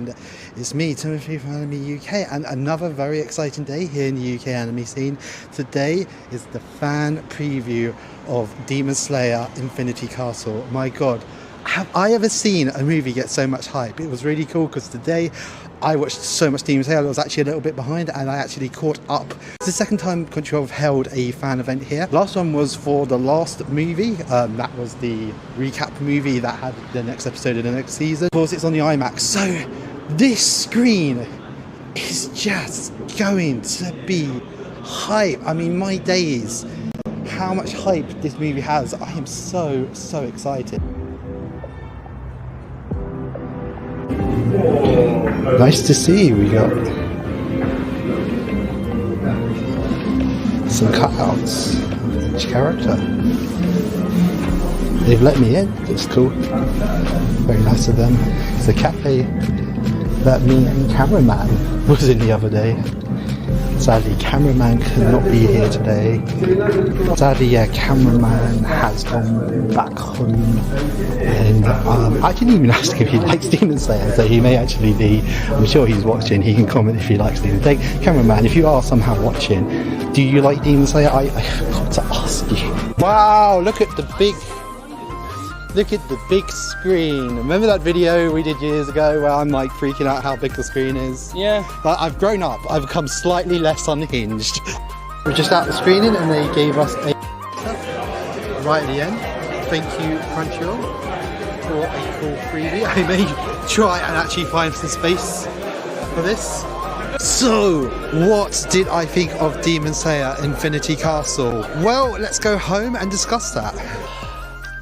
and it's me, Timothy from Anime UK, and another very exciting day here in the UK anime scene. Today is the fan preview of Demon Slayer Infinity Castle. My god, have I ever seen a movie get so much hype? It was really cool because today I watched so much Demon Slayer. I was actually a little bit behind and I actually caught up. It's the second time Crunchyroll have held a fan event here. Last one was for the last movie. That was the recap movie that had the next episode of the next season. Of course, it's on the IMAX. So this screen is just going to be hype. I mean, my days, how much hype this movie has. I am so excited. Nice to see. We got some cutouts of each character. They've let me in. It's cool. Very nice of them. It's a cafe that me and cameraman was in the other day. Sadly, cameraman could not be here today. Sadly, yeah, cameraman has gone back home. And I didn't even ask if he likes Demon Slayer, so he may actually be. I'm sure he's watching. He can comment if he likes Demon Slayer. Cameraman, if you are somehow watching, do you like Demon Slayer? I forgot to ask you. Wow, look at the big screen. Remember that video we did years ago where I'm like freaking out how big the screen is? Yeah. But I've grown up. I've become slightly less unhinged. We're just at the screening and they gave us a right at the end. Thank you, Crunchyroll, for a cool freebie. I may try and actually find some space for this. So, what did I think of Demon Slayer Infinity Castle? Well, let's go home and discuss that.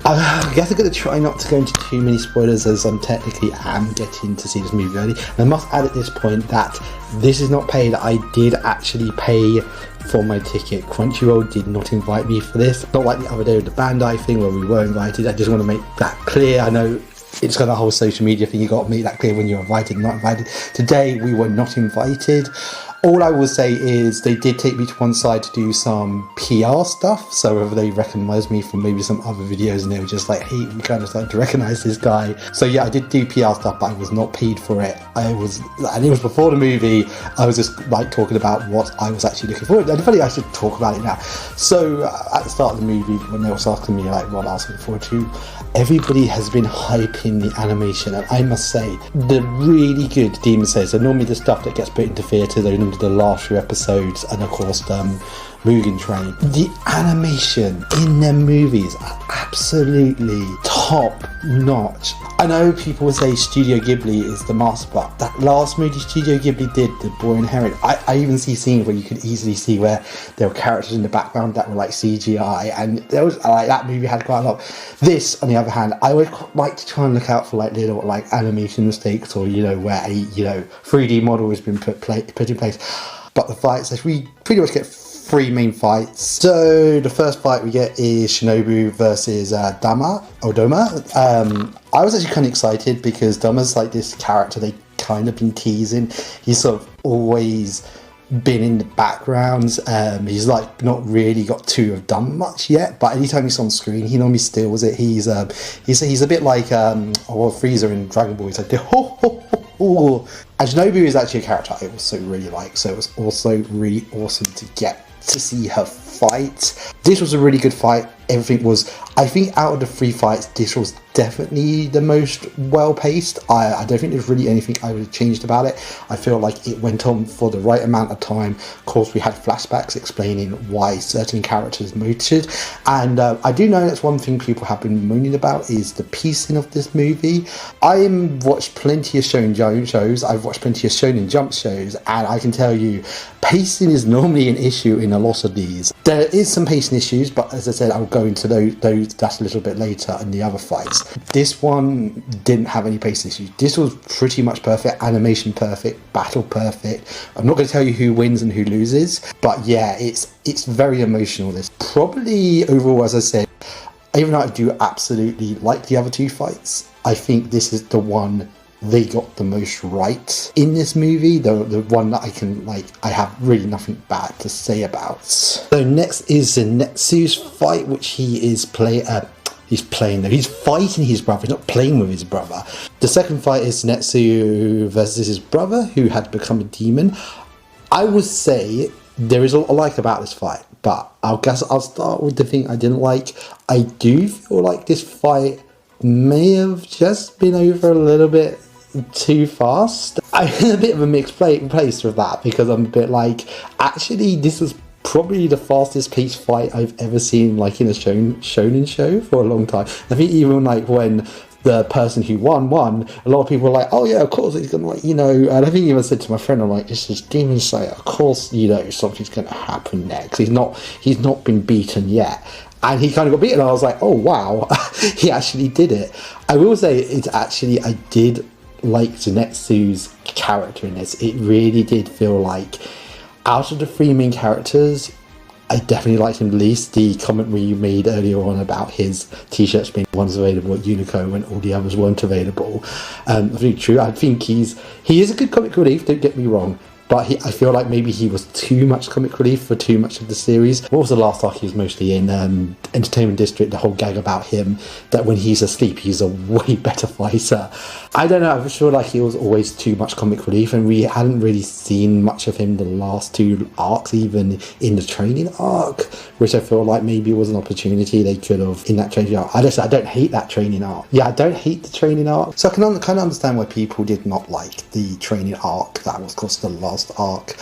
I guess I'm going to try not to go into too many spoilers as I'm technically getting to see this movie early. And I must add at this point that this is not paid. I did actually pay for my ticket. Crunchyroll did not invite me for this. Not like the other day with the Bandai thing where we were invited. I just want to make that clear. I know it's got a whole social media thing. You got to make that clear when you're invited, not invited. Today we were not invited. All I will say is they did take me to one side to do some PR stuff. So whether they recognised me from maybe some other videos and they were just like, hey, we kind of started to recognise this guy. So yeah, I did do PR stuff, but I was not paid for it. And it was before the movie. I was just like talking about what I was actually looking forward to. And funny, I should talk about it now. So at the start of the movie, when they were asking me like what I was looking forward to, everybody has been hyping the animation, and I must say the really good Demon Slayer. So normally the stuff that gets put into theatre, the last few episodes, and of course Mugen Train. The animation in them movies are absolutely top notch. I know people would say Studio Ghibli is the master, but that last movie Studio Ghibli did, The Boy and Heron, I even see scenes where you could easily see where there were characters in the background that were like CGI, and there was like that movie had quite a lot. This, on the other hand, I would like to try and look out for like little like animation mistakes, or where a 3D model has been put in place. But the fights, we pretty much get three main fights. So the first fight we get is Shinobu versus Dama. I was actually kind of excited because Dama's like this character they kind of been teasing. He's sort of always been in the background. He's like not really got to have done much yet, but anytime he's on screen he normally steals it. He's a bit like Frieza in Dragon Ball. He's like and Shinobu is actually a character I also really like, so it was also really awesome to get to see her fight. This was a really good fight. Everything was, I think out of the three fights, this was definitely the most well-paced. I don't think there's really anything I would have changed about it. I feel like it went on for the right amount of time. Of course, we had flashbacks explaining why certain characters motored. And I do know that's one thing people have been moaning about is the pacing of this movie. I've watched plenty of shonen shows. I've watched plenty of shonen jump shows. And I can tell you, pacing is normally an issue in a lot of these. There is some pacing issues, but as I said, I'll go into those that's a little bit later in the other fights. This one didn't have any pace issues. This was pretty much perfect, animation perfect, battle perfect. I'm not going to tell you who wins and who loses, but yeah, it's very emotional. This probably overall, as I said, even though I do absolutely like the other two fights, I think this is the one they got the most right in this movie, the one that I have really nothing bad to say about. So next is Zenitsu's fight, which he is he's playing though. He's fighting his brother, he's not playing with his brother. The second fight is Zenitsu versus his brother, who had become a demon. I would say there is a lot I like about this fight, but I guess I'll start with the thing I didn't like. I do feel like this fight may have just been over a little bit too fast. I'm in a bit of a mixed place with that, because I'm a bit like, actually this was probably the fastest paced fight I've ever seen, like in a shonen show for a long time. I think even like when the person who won, a lot of people were like, oh yeah, of course he's gonna, like, you know, and I think even said to my friend, I'm like, this is Demon Slayer, of course, you know, something's gonna happen next. He's not been beaten yet. And he kind of got beaten, and I was like, oh wow, he actually did it. I will say, I did like Zenitsu's character in this. It really did feel like, out of the three main characters, I definitely liked him the least. The comment we made earlier on about his t-shirts being ones available at Uniqlo when all the others weren't available, I think true. I think he is a good comic relief, don't get me wrong, but I feel like maybe he was too much comic relief for too much of the series. What was the last arc he was mostly in? Entertainment District, the whole gag about him, that when he's asleep, he's a way better fighter. I don't know, I feel like he was always too much comic relief, and we hadn't really seen much of him the last two arcs, even in the training arc, which I feel like maybe was an opportunity they could have in that training arc. I don't hate that training arc. Yeah, I don't hate the training arc. So I can kind of understand why people did not like the training arc. That was, of course, the last arc.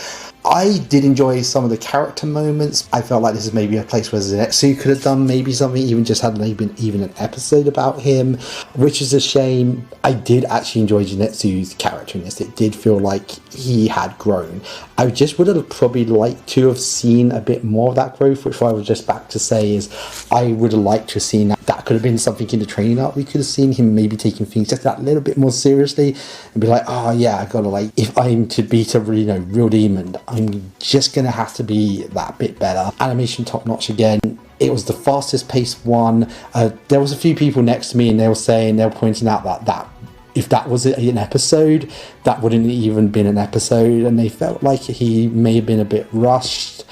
I did enjoy some of the character moments. I felt like this is maybe a place where Zenitsu could have done maybe something, even just had maybe even an episode about him, which is a shame. I did actually enjoy Zenitsu's character in this. It did feel like he had grown. I just would have probably liked to have seen a bit more of that growth, which I was just back to say is I would have liked to have seen that could have been something in the training arc. We could have seen him maybe taking things just that little bit more seriously and be like, oh yeah, I gotta, like, if I'm to beat a real demon, I'm just gonna have to be that bit better. Animation top notch again. It was the fastest paced one. There was a few people next to me and they were pointing out that if that was an episode, that wouldn't even been an episode, and they felt like he may have been a bit rushed.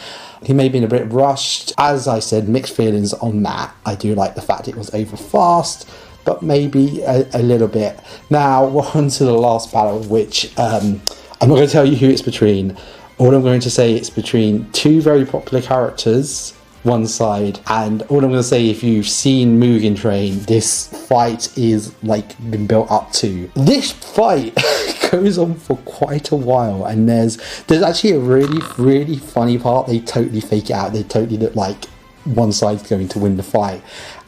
As I said, mixed feelings on that. I do like the fact it was over fast, but maybe a little bit. Now we're on to the last battle, which I'm not going to tell you who it's between. All I'm going to say, it's between two very popular characters, one side, and all I'm going to say, if you've seen Mugen Train, this fight is like been built up to. This fight goes on for quite a while, and there's actually a really funny part. They totally fake it out. They totally look like one side's going to win the fight,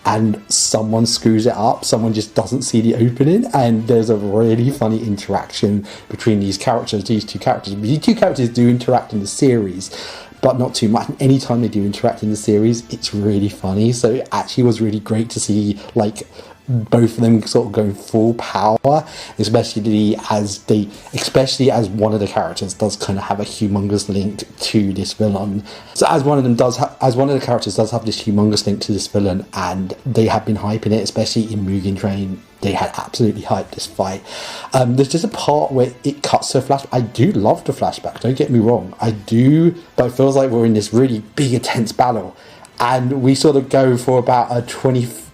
and someone screws it up. Someone just doesn't see the opening, and there's a really funny interaction between these two characters. These two characters do interact in the series, but not too much. Anytime they do interact in the series, it's really funny. So it actually was really great to see, like, both of them sort of going full power, especially as one of the characters does kind of have a humongous link to this villain. So as one of the characters does have this humongous link to this villain, and they have been hyping it, especially in Mugen Train. They had absolutely hyped this fight. There's just a part where it cuts to a flashback. I do love the flashback, don't get me wrong, I do, but it feels like we're in this really big intense battle, and we sort of go for about a 25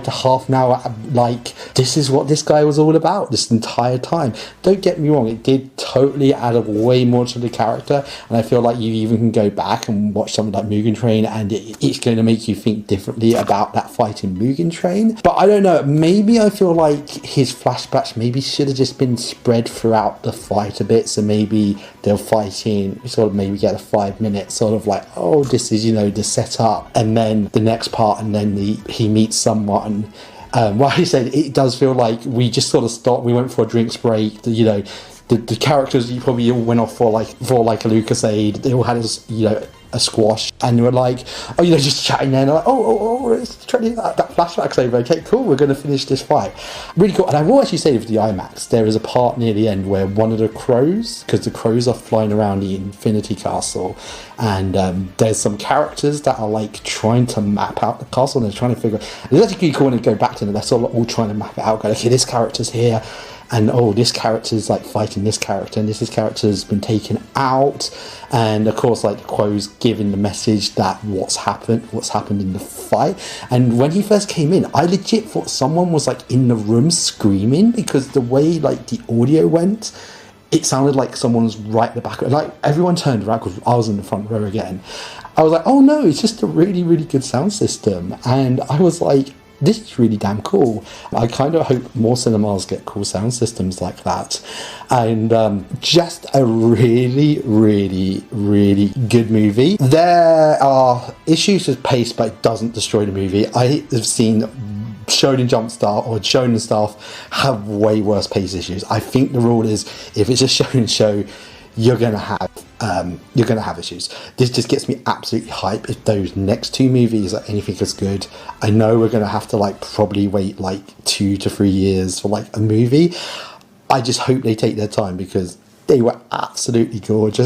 to half an hour, like, this is what this guy was all about this entire time. Don't get me wrong, it did totally add up way more to the character, and I feel like you even can go back and watch something like Mugen Train, and it's going to make you think differently about that fight in Mugen Train. But I don't know, maybe I feel like his flashbacks maybe should have just been spread throughout the fight a bit, so maybe they'll fight in, sort of maybe get a 5 minutes, sort of like, oh, this is, you know, the setup, and then the next part, and then he meets someone. Well, I said it does feel like we just sort of stopped. We went for a drinks break. You know, the characters you probably all went off for like a Lucasade. They all had a squash, and they were like, oh, you know, just chatting there, and they're like, oh, it's training, that flashback's over. Okay, cool, we're going to finish this fight. Really cool. And I will actually say, with the IMAX, there is a part near the end where one of the crows, because the crows are flying around the Infinity Castle, and there's some characters that are like trying to map out the castle, and they're trying to figure. And it's actually really cool when they go back to them. They're sort of all trying to map it out. Go, okay, this character's here. and oh, this character's like fighting this character, and this character's been taken out, and of course like Quo's giving the message that what's happened in the fight. And when he first came in, I legit thought someone was like in the room screaming, because the way like the audio went, it sounded like someone was right at the back. Like everyone turned around because I was in the front row again. I was like, oh no, it's just a really, really good sound system. And I was like, this is really damn cool. I kind of hope more cinemas get cool sound systems like that. And just a really, really, really good movie. There are issues with pace, but it doesn't destroy the movie. I have seen Shonen Jumpstart or Shonen stuff have way worse pace issues. I think the rule is, if it's a Shonen show, you're gonna have issues. This just gets me absolutely hype. If those next two movies are anything as good, I know we're gonna have to like probably wait like 2 to 3 years for like a movie. I just hope they take their time, because they were absolutely gorgeous.